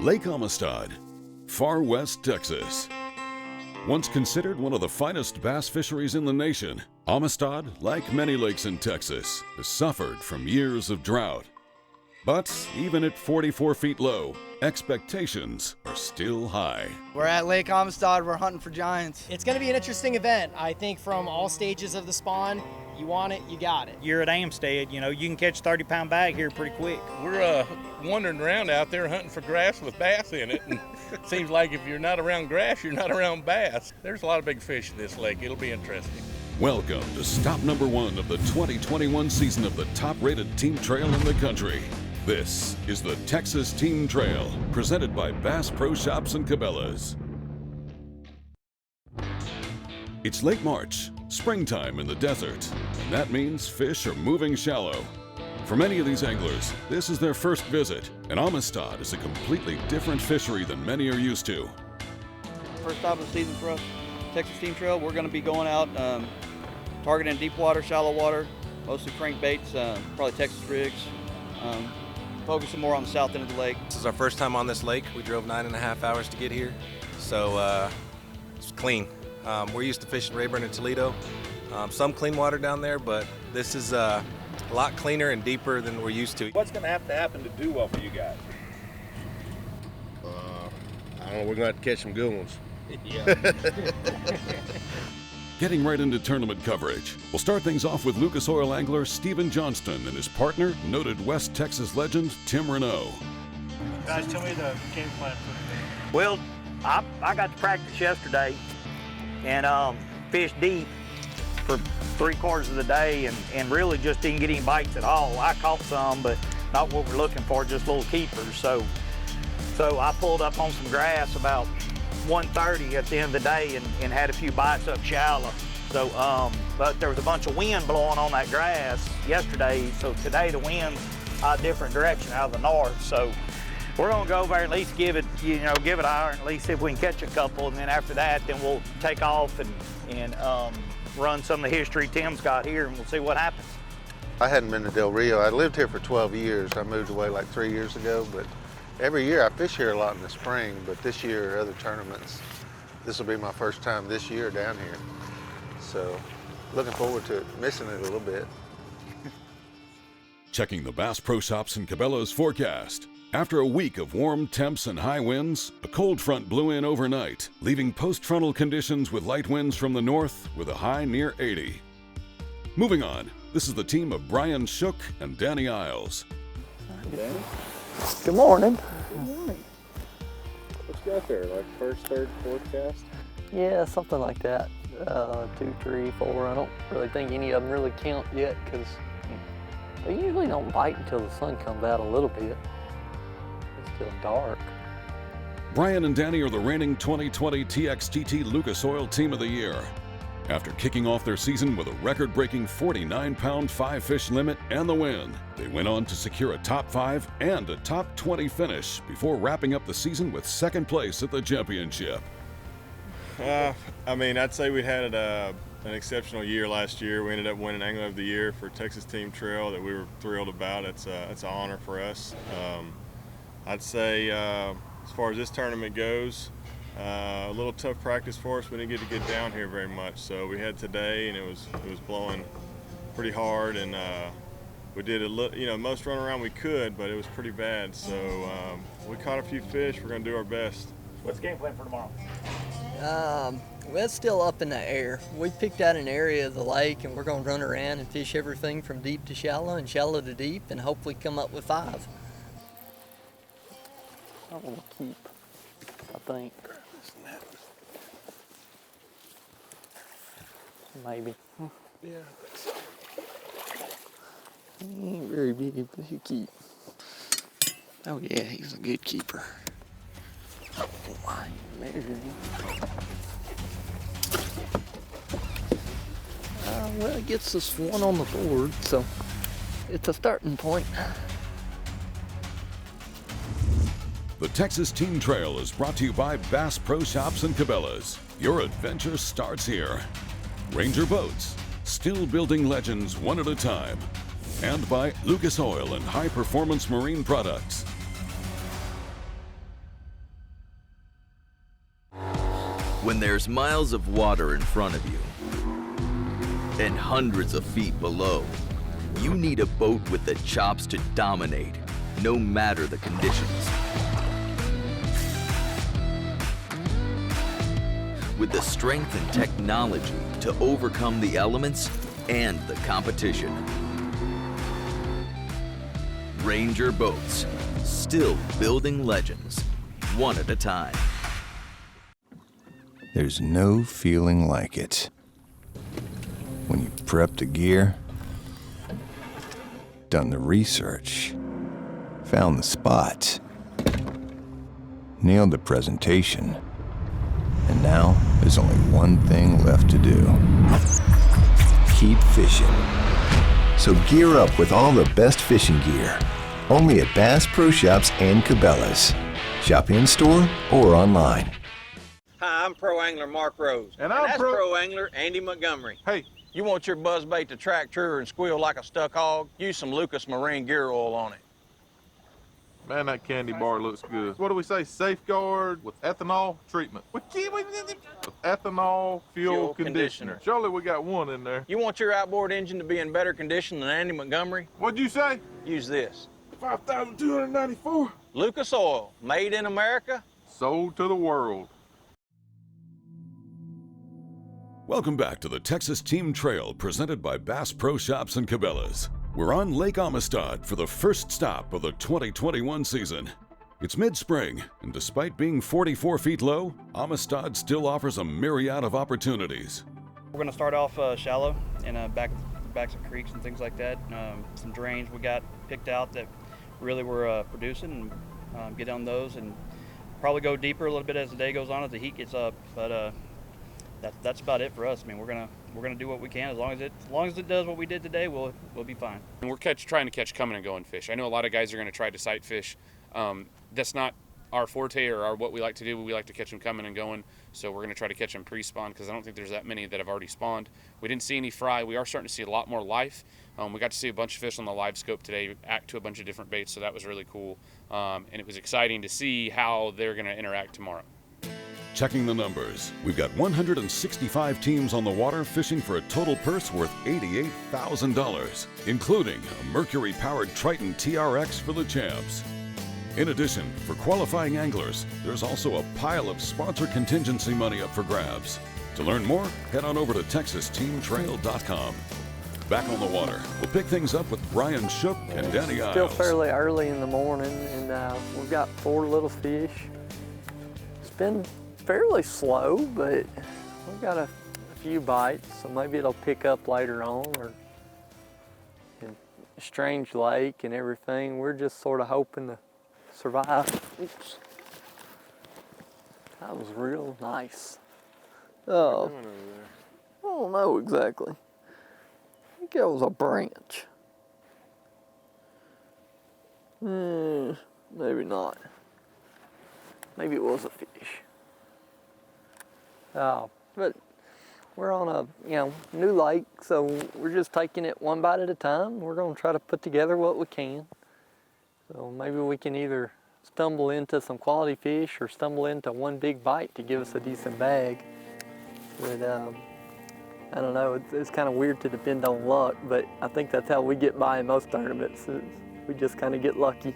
Lake Amistad, far west Texas. Once considered one of the finest bass fisheries in the nation, Amistad, like many lakes in Texas, has suffered from years of drought. But even at 44 feet low, expectations are still high. We're at Lake Amistad, we're hunting for giants. It's going to be an interesting event. I think from all stages of the spawn, you want it, you got it. You're at Amistad, you know, you can catch a 30-pound bag here pretty quick. We're wandering around out there hunting for grass with bass in it, and it seems like if you're not around grass, you're not around bass. There's a lot of big fish in this lake. It'll be interesting. Welcome to stop number 1 of the 2021 season of the top-rated team trail in the country. This is the Texas Team Trail, presented by Bass Pro Shops and Cabela's. It's late March, springtime in the desert, and that means fish are moving shallow. For many of these anglers, this is their first visit, and Amistad is a completely different fishery than many are used to. First time of the season for us, Texas Team Trail. We're going to be going out targeting deep water, shallow water, mostly crankbaits, probably Texas rigs. Focusing more on the south end of the lake. This is our first time on this lake. We drove 9.5 hours to get here, so it's clean. We're used to fishing Rayburn and Toledo. Some clean water down there, but this is a lot cleaner and deeper than we're used to. What's going to happen to do well for you guys? I don't know, we're going to have to catch some good ones. Getting right into tournament coverage, we'll start things off with Lucas Oil angler Steven Johnston and his partner, noted West Texas legend Tim Renault. Guys, tell me the game plan for today. Well, I got to practice yesterday and fished deep for 3/4 of the day and really just didn't get any bites at all. I caught some, but not what we're looking for, just little keepers. So I pulled up on some grass about 1:30 at the end of the day and had a few bites up shallow. So, but there was a bunch of wind blowing on that grass yesterday. So today the wind's a different direction out of the north. So we're gonna go over there and at least give it an hour and at least see if we can catch a couple. And then after that, then we'll take off and run some of the history Tim's got here and we'll see what happens. I hadn't been to Del Rio. I lived here for 12 years. I moved away like 3 years ago, but every year I fish here a lot in the spring, but this year, other tournaments, this will be my first time this year down here. So looking forward to missing it a little bit. Checking the Bass Pro Shops and Cabela's forecast. After a week of warm temps and high winds, a cold front blew in overnight, leaving post-frontal conditions with light winds from the north with a high near 80. Moving on, this is the team of Brian Shook and Danny Isles. Good morning. Good morning. What you got there, like first, third, fourth cast? Yeah, something like that. 2, 3, 4. I don't really think any of them really count yet because they usually don't bite until the sun comes out a little bit. It's still dark. Brian and Danny are the reigning 2020 TXTT Lucas Oil Team of the Year. After kicking off their season with a record-breaking 49-pound 5-fish limit and the win, they went on to secure a top 5 and a top 20 finish before wrapping up the season with second place at the championship. I'd say we had an exceptional year last year. We ended up winning Angler of the Year for Texas Team Trail that we were thrilled about. It's an honor for us. I'd say as far as this tournament goes, a little tough practice for us. We didn't get down here very much. So we had today, and it was blowing pretty hard, and we did most run around we could, but it was pretty bad. So we caught a few fish. We're going to do our best. What's the game plan for tomorrow? Well, it's still up in the air. We picked out an area of the lake and we're going to run around and fish everything from deep to shallow and shallow to deep and hopefully come up with 5. I want to keep, I think. Maybe. Yeah, I think so. He ain't very big, but he'll keep. Oh yeah, he's a good keeper. Oh, I ain't measured him. Well, it gets us 1 on the board, so it's a starting point. The Texas Team Trail is brought to you by Bass Pro Shops and Cabela's. Your adventure starts here. Ranger Boats, still building legends one at a time. And by Lucas Oil and High Performance Marine Products. When there's miles of water in front of you and hundreds of feet below, you need a boat with the chops to dominate, no matter the conditions. With the strength and technology to overcome the elements and the competition. Ranger Boats, still building legends, one at a time. There's no feeling like it. When you prep the gear, done the research, found the spots, nailed the presentation, and now there's only one thing left to do. Keep fishing. So gear up with all the best fishing gear. Only at Bass Pro Shops and Cabela's. Shop in store or online. Hi, I'm Pro Angler Mark Rose. And I'm that's Pro Angler Andy Montgomery. Hey. You want your buzzbait to track true and squeal like a stuck hog? Use some Lucas Marine Gear Oil on it. Man, that candy bar looks good. What do we say? Safeguard with ethanol treatment. With ethanol fuel conditioner. Surely we got one in there. You want your outboard engine to be in better condition than Andy Montgomery? What'd you say? Use this. 5,294. Lucas Oil, made in America. Sold to the world. Welcome back to the Texas Team Trail presented by Bass Pro Shops and Cabela's. We're on Lake Amistad for the first stop of the 2021 season. It's mid-spring, and despite being 44 feet low, Amistad still offers a myriad of opportunities. We're going to start off shallow in backs of creeks and things like that. Some drains we got picked out that really were producing, and get on those and probably go deeper a little bit as the day goes on, as the heat gets up. But that's about it for us. I mean, we're gonna do what we can. As long as it does what we did today, we'll be fine. And we're trying to catch coming and going fish. I know a lot of guys are going to try to sight fish. That's not our forte or what we like to do. We like to catch them coming and going. So we're going to try to catch them pre-spawn because I don't think there's that many that have already spawned. We didn't see any fry. We are starting to see a lot more life. We got to see a bunch of fish on the live scope today, act to a bunch of different baits. So that was really cool. And it was exciting to see how they're going to interact tomorrow. Checking the numbers, we've got 165 teams on the water fishing for a total purse worth $88,000, including a Mercury-powered Triton TRX for the champs. In addition, for qualifying anglers, there's also a pile of sponsor contingency money up for grabs. To learn more, head on over to TexasTeamTrail.com. Back on the water, we'll pick things up with Brian Shook and Danny Isles. Still fairly early in the morning, and we've got 4 little fish. It's been fairly slow, but we've got a few bites, so maybe it'll pick up later on. Or in Strange Lake and everything, we're just sort of hoping to survive. Oops. That was real nice. I don't know exactly. I think it was a branch. Maybe not. Maybe it was a fish. But we're on a new lake, so we're just taking it one bite at a time. We're going to try to put together what we can. So maybe we can either stumble into some quality fish or stumble into one big bite to give us a decent bag. But I don't know, it's kind of weird to depend on luck, but I think that's how we get by in most tournaments. We just kind of get lucky.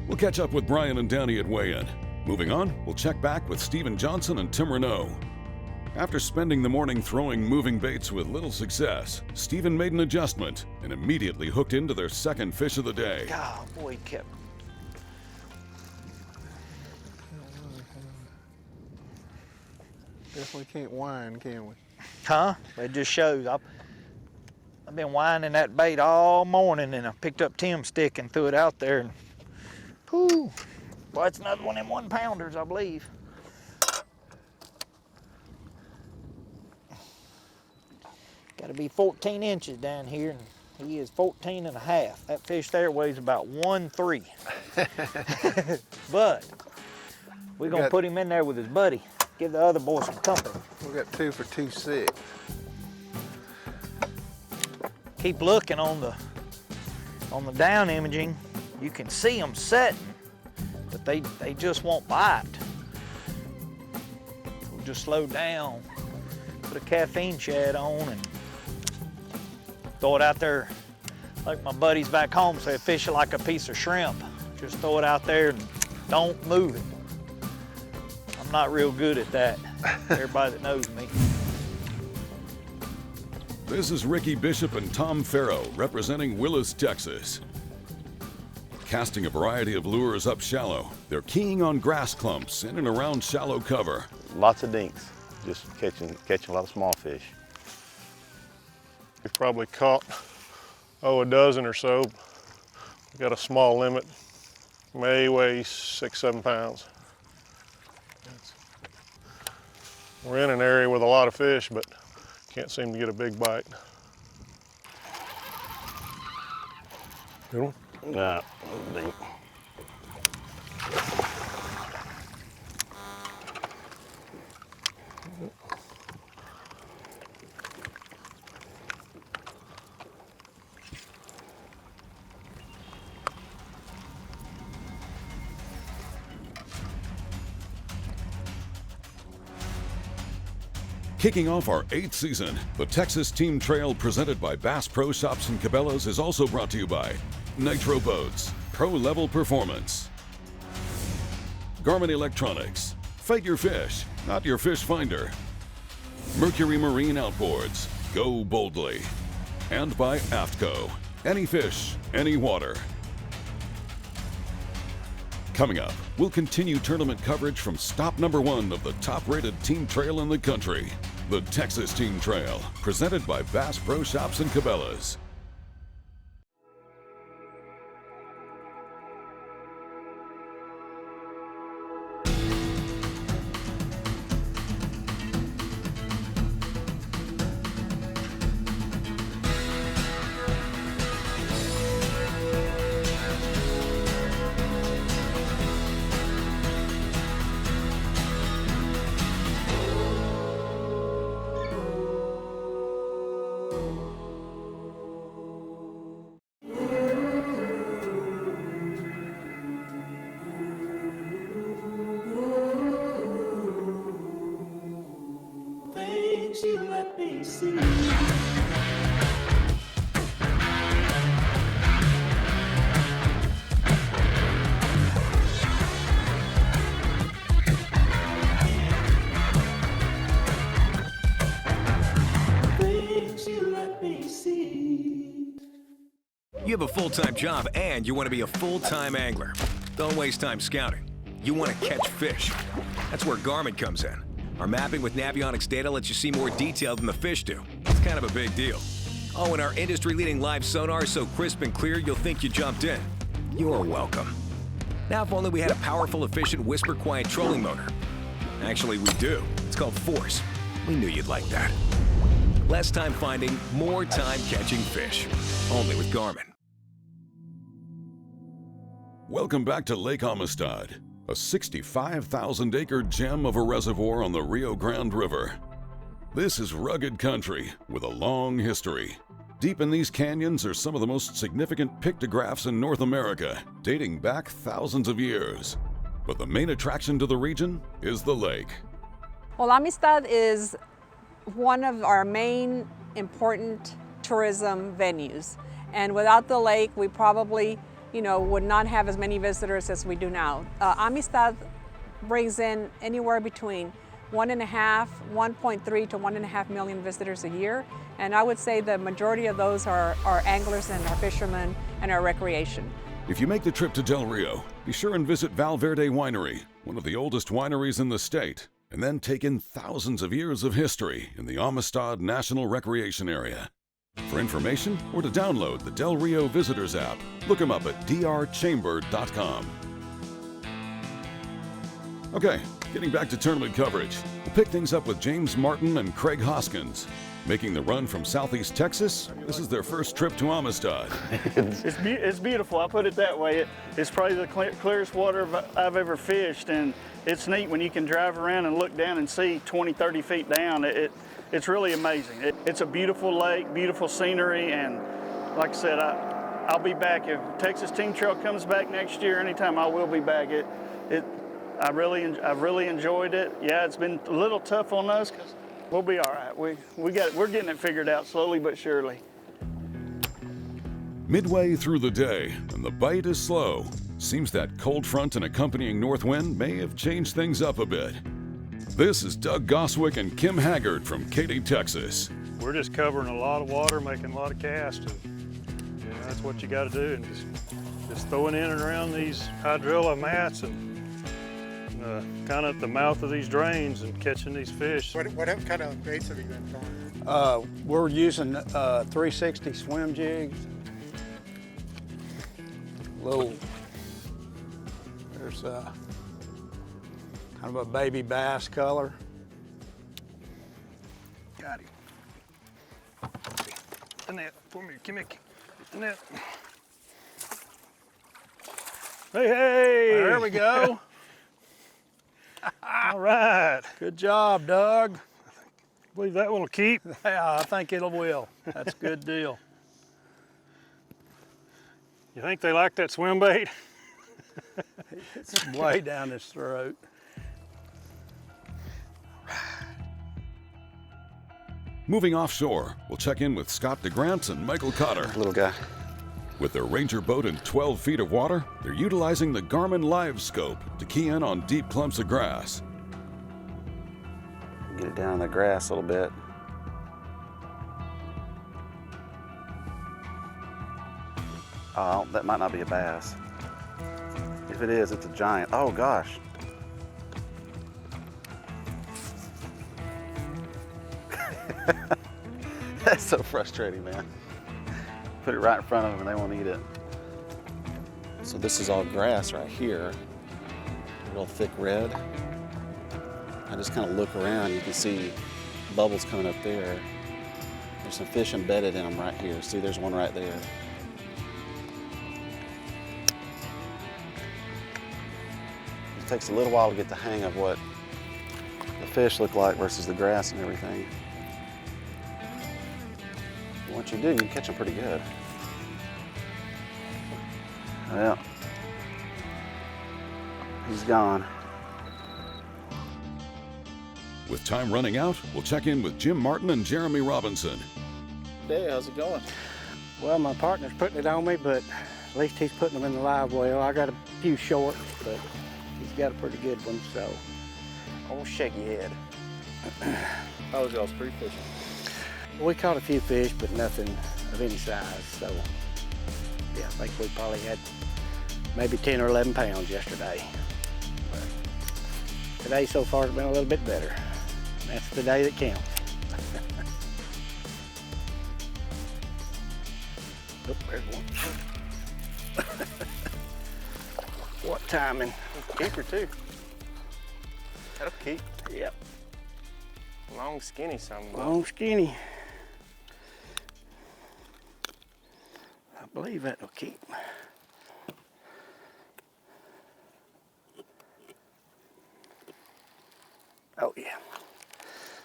We'll catch up with Brian and Danny at weigh-in. Moving on, we'll check back with Stephen Johnson and Tim Renault. After spending the morning throwing moving baits with little success, Stephen made an adjustment and immediately hooked into their second fish of the day. God, boy, he kept. Definitely can't whine, can we? Huh? It just shows. I've been whining that bait all morning, and I picked up Tim's stick and threw it out there. And, whew. Well, it's another one of them 1-pounders, I believe. Got to be 14 inches down here, and he is 14 and a half. That fish there weighs about 1.3. But we're going to put him in there with his buddy. Give the other boy some company. We got 2 for 2.6. Keep looking on the down imaging. You can see them setting but they just won't bite. We'll just slow down, put a caffeine shad on and throw it out there like my buddies back home say, fish it like a piece of shrimp. Just throw it out there and don't move it. I'm not real good at that, everybody that knows me. This is Ricky Bishop and Tom Farrow representing Willis, Texas. Casting a variety of lures up shallow, they're keying on grass clumps in and around shallow cover. Lots of dinks, just catching a lot of small fish. We've probably caught, a dozen or so. We've got a small limit, may weigh 6-7 pounds. We're in an area with a lot of fish, but can't seem to get a big bite. Good one? Nah, deep. Kicking off our 8th season, the Texas Team Trail presented by Bass Pro Shops and Cabela's is also brought to you by Nitro Boats, Pro Level Performance, Garmin Electronics, Fight Your Fish, not your fish finder, Mercury Marine Outboards, Go Boldly, and by AFTCO, any fish, any water. Coming up, we'll continue tournament coverage from stop number 1 of the top-rated team trail in the country, the Texas Team Trail, presented by Bass Pro Shops and Cabela's. You have a full-time job and you want to be a full-time angler. Don't waste time scouting. You want to catch fish. That's where Garmin comes in. Our mapping with Navionics data lets you see more detail than the fish do. It's kind of a big deal. Oh, and our industry-leading live sonar is so crisp and clear you'll think you jumped in. You're welcome. Now, if only we had a powerful, efficient, whisper-quiet trolling motor. Actually, we do. It's called Force. We knew you'd like that. Less time finding, more time catching fish. Only with Garmin. Welcome back to Lake Amistad, a 65,000-acre gem of a reservoir on the Rio Grande River. This is rugged country with a long history. Deep in these canyons are some of the most significant pictographs in North America, dating back thousands of years. But the main attraction to the region is the lake. Well, Amistad is one of our main important tourism venues. And without the lake, we probably would not have as many visitors as we do now. Amistad brings in anywhere between 1.3 to 1.5 million visitors a year. And I would say the majority of those are our anglers and our fishermen and our recreation. If you make the trip to Del Rio, be sure and visit Valverde Winery, one of the oldest wineries in the state, and then take in thousands of years of history in the Amistad National Recreation Area. For information or to download the Del Rio Visitors app, look them up at drchamber.com. Okay, getting back to tournament coverage, we'll pick things up with James Martin and Craig Hoskins. Making the run from Southeast Texas, this is their first trip to Amistad. It's beautiful, I'll put it that way. It's probably the clearest water I've ever fished, and it's neat when you can drive around and look down and see 20, 30 feet down. It's really amazing. It's a beautiful lake, beautiful scenery, and like I said, I'll be back. If Texas Team Trail comes back next year, anytime, I will be back. I've really enjoyed it. Yeah, it's been a little tough on us because we'll be all right. We're getting it figured out slowly but surely. Midway through the day, and the bite is slow. Seems that cold front and accompanying north wind may have changed things up a bit. This is Doug Goswick and Kim Haggard from Katy, Texas. We're just covering a lot of water, making a lot of casts, and that's what you got to do. And just throwing in and around these hydrilla mats and kind of at the mouth of these drains and catching these fish. What kind of baits have you been throwing? We're using 360 swim jigs. There's kind of a baby bass color. Got him. The net for me, Kimmy. The net. Hey, hey! There we go. All right. Good job, Doug. I believe that one will keep. Yeah, I think it will. That's a good deal. You think they like that swim bait? It's way down his throat. Moving offshore, we'll check in with Scott DeGrant and Michael Cotter. Little guy. With their Ranger boat in 12 feet of water, they're utilizing the Garmin Live Scope to key in on deep clumps of grass. Get it down in the grass a little bit. Oh, that might not be a bass. If it is, it's a giant. Oh gosh. That's so frustrating, man. Put it right in front of them and they won't eat it. So this is all grass right here. Real thick red. I just kind of look around, you can see bubbles coming up there. There's some fish embedded in them right here. See, there's one right there. It takes a little while to get the hang of what the fish look like versus the grass and everything. But once you do, you can catch them pretty good. Well, he's gone. With time running out, we'll check in with Jim Martin and Jeremy Robinson. Hey, how's it going? Well, my partner's putting it on me, but at least he's putting them in the live well. I got a few short, but he's got a pretty good one, so. Old shaky head. How was y'all's free fishing? We caught a few fish, but nothing of any size, so. Yeah, I think we probably had maybe 10 or 11 pounds yesterday. But today so far has been a little bit better. That's the day that counts. Oh, there's one. What timing? Keeper too. That'll keep. Yep. Long, skinny something. Long, skinny. I believe that'll keep. Oh yeah.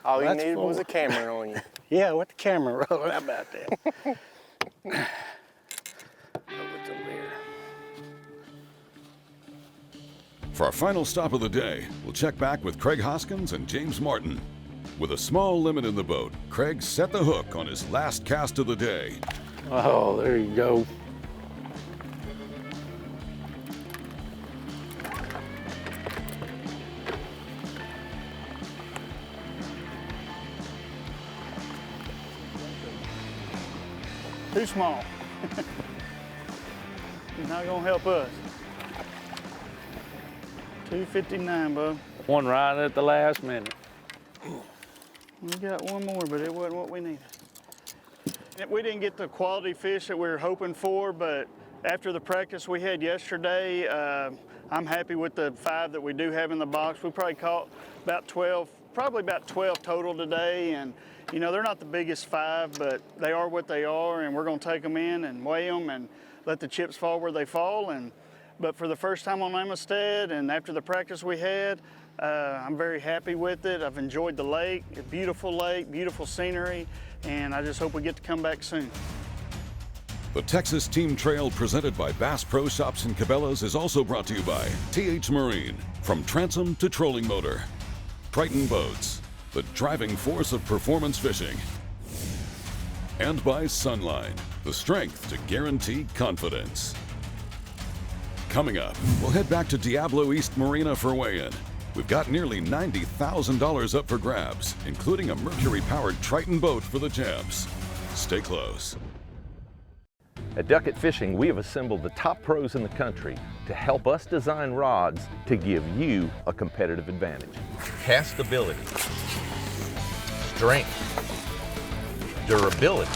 All you That's needed was full. a camera on you. Yeah, with the camera rolling. How about that? Oh, it's over here. For our final stop of the day, we'll check back with Craig Hoskins and James Martin. With a small limit in the boat, Craig set the hook on his last cast of the day. Oh, there you go. Too small. He's not gonna help us. 259, bub. One right at the last minute. We got one more, but it wasn't what we needed. We didn't get the quality fish that we were hoping for, but after the practice we had yesterday, I'm happy with the 5 that we do have in the box. We probably caught about 12, probably about 12 total today, and you know, they're not the biggest 5, but they are what they are, and we're gonna take them in and weigh them and let the chips fall where they fall. But for the first time on Amistad and after the practice we had, I'm very happy with it. I've enjoyed the lake, a beautiful lake, beautiful scenery, and I just hope we get to come back soon. The Texas Team Trail presented by Bass Pro Shops and Cabela's is also brought to you by TH Marine, from transom to trolling motor. Triton Boats, the driving force of performance fishing. And by Sunline, the strength to guarantee confidence. Coming up, we'll head back to Diablo East Marina for weigh-in. We've got nearly $90,000 up for grabs, including a Mercury-powered Triton boat for the champs. Stay close. At Duckett Fishing, we have assembled the top pros in the country to help us design rods to give you a competitive advantage. Castability, strength, durability,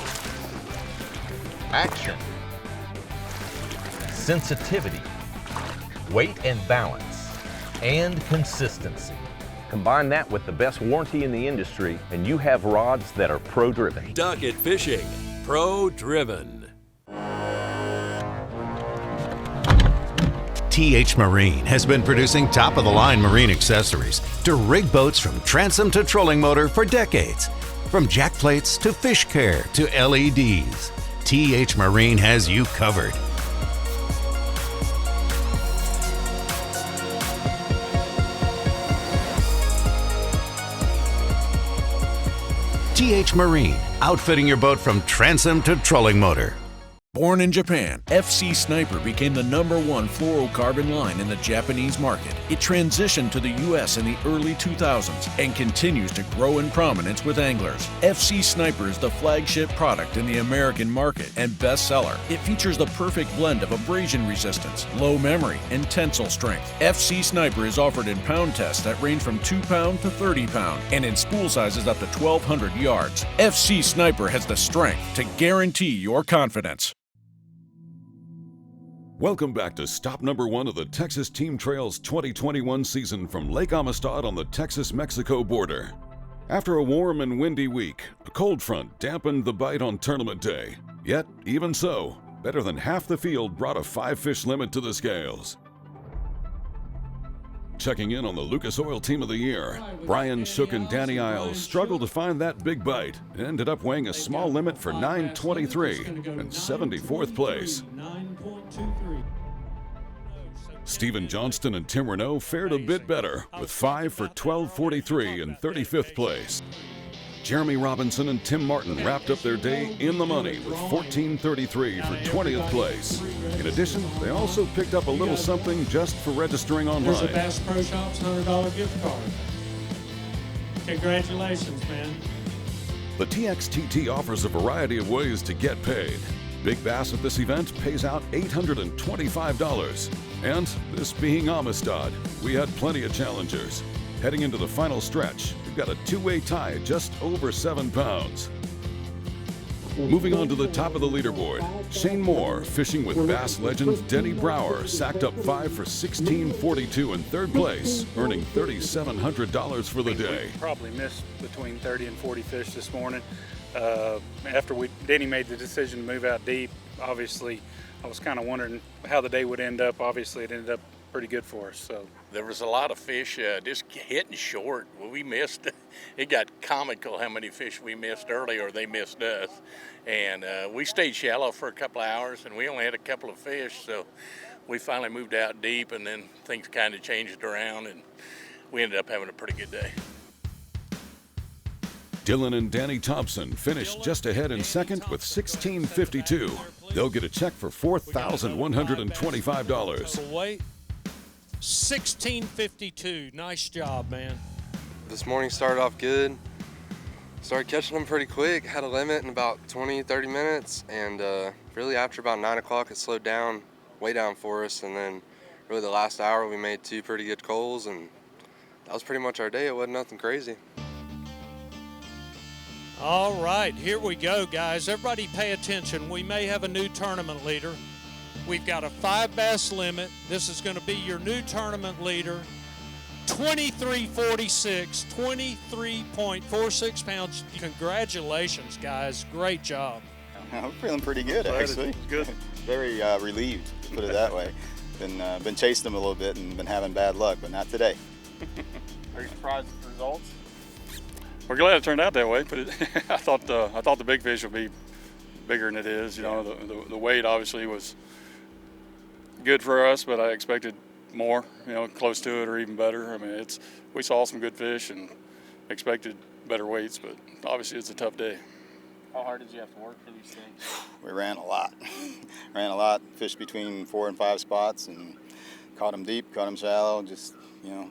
action, sensitivity, weight and balance, and consistency. Combine that with the best warranty in the industry, and you have rods that are pro-driven. Duckett Fishing, pro-driven. TH Marine has been producing top-of-the-line marine accessories to rig boats from transom to trolling motor for decades. From jack plates to fish care to LEDs, TH Marine has you covered. TH Marine, outfitting your boat from transom to trolling motor. Born in Japan, FC Sniper became the #1 fluorocarbon line in the Japanese market. It transitioned to the US in the early 2000s and continues to grow in prominence with anglers. FC Sniper is the flagship product in the American market and bestseller. It features the perfect blend of abrasion resistance, low memory, and tensile strength. FC Sniper is offered in pound tests that range from 2 pound to 30 pound and in spool sizes up to 1,200 yards. FC Sniper has the strength to guarantee your confidence. Welcome back to stop number 1 of the Texas Team Trail's 2021 season from Lake Amistad on the Texas-Mexico border. After a warm and windy week, a cold front dampened the bite on tournament day. Yet, even so, better than half the field brought a 5-fish limit to the scales. Checking in on the Lucas Oil Team of the Year, Brian Shook and Danny Isles struggled to find that big bite and ended up weighing a small limit for 923 and 74th place. Stephen Johnston and Tim Renault fared a bit better with 5 for 1243 and 35th place. Jeremy Robinson and Tim Martin wrapped up their day in the money with 1433 for 20th place. In addition, they also picked up a little something just for registering online. There's a Bass Pro Shops $100 gift card. Congratulations, man. The TXTT offers a variety of ways to get paid. Big Bass at this event pays out $825. And this being Amistad, we had plenty of challengers. Heading into the final stretch, we've got a two-way tie just over 7 pounds. Moving on to the top of the leaderboard, Shane Moore, fishing with Bass legend Denny Brower, sacked up 5 for 1642 in third place, earning $3,700 for the day. We probably missed between 30 and 40 fish this morning. After Denny made the decision to move out deep, obviously I was kind of wondering how the day would end up. Obviously it ended up pretty good for us. So there was a lot of fish just hitting short. Well, we missed. It got comical how many fish we missed early, or they missed us. And we stayed shallow for a couple of hours, and we only had a couple of fish. So we finally moved out deep, and then things kind of changed around, and we ended up having a pretty good day. Dylan and Danny Thompson finished just ahead in second with 1652. They'll get a check for $4,125. Wait, 1652. Nice job, man. This morning started off good. Started catching them pretty quick. Had a limit in about 20-30 minutes, and really after about 9 o'clock it slowed down, way down for us, and then really the last hour we made 2 pretty good coals, and that was pretty much our day. It wasn't nothing crazy. All right, here we go, guys. Everybody pay attention. We may have a new tournament leader. We've got a 5 bass limit. This is going to be your new tournament leader. 2346, 23.46 pounds. Congratulations, guys. Great job. I'm feeling pretty good, actually. Good. Very relieved, to put it that way. Been chasing them a little bit and been having bad luck, but not today. Are you surprised with the results? We're glad it turned out that way, but I thought the big fish would be bigger than it is. You know, the weight obviously was good for us, but I expected more, you know, close to it or even better. I mean, we saw some good fish and expected better weights, but obviously it's a tough day. How hard did you have to work for these things? We ran a lot. Ran a lot, fished between 4 and 5 spots and caught them deep, caught them shallow, just, you know,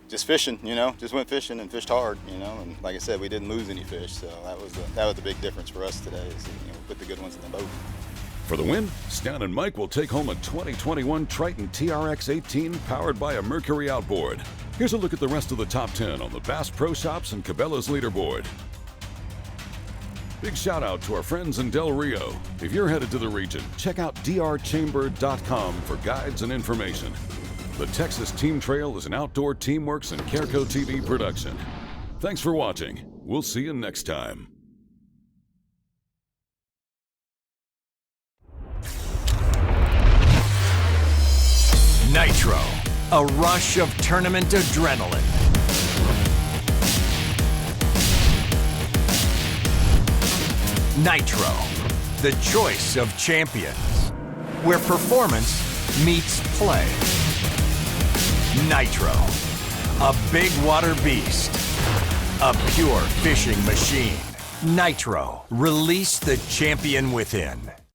just fishing, you know, just went fishing and fished hard, you know, and like I said, we didn't lose any fish, so that was the big difference for us today, is, you know, put the good ones in the boat. For the win, Stan and Mike will take home a 2021 Triton TRX 18 powered by a Mercury outboard. Here's a look at the rest of the top 10 on the Bass Pro Shops and Cabela's leaderboard. Big shout out to our friends in Del Rio. If you're headed to the region, check out drchamber.com for guides and information. The Texas Team Trail is an Outdoor Teamworks and Careco TV production. Thanks for watching. We'll see you next time. Nitro, a rush of tournament adrenaline. Nitro, the choice of champions, where performance meets play. Nitro, a big water beast, a pure fishing machine. Nitro, release the champion within.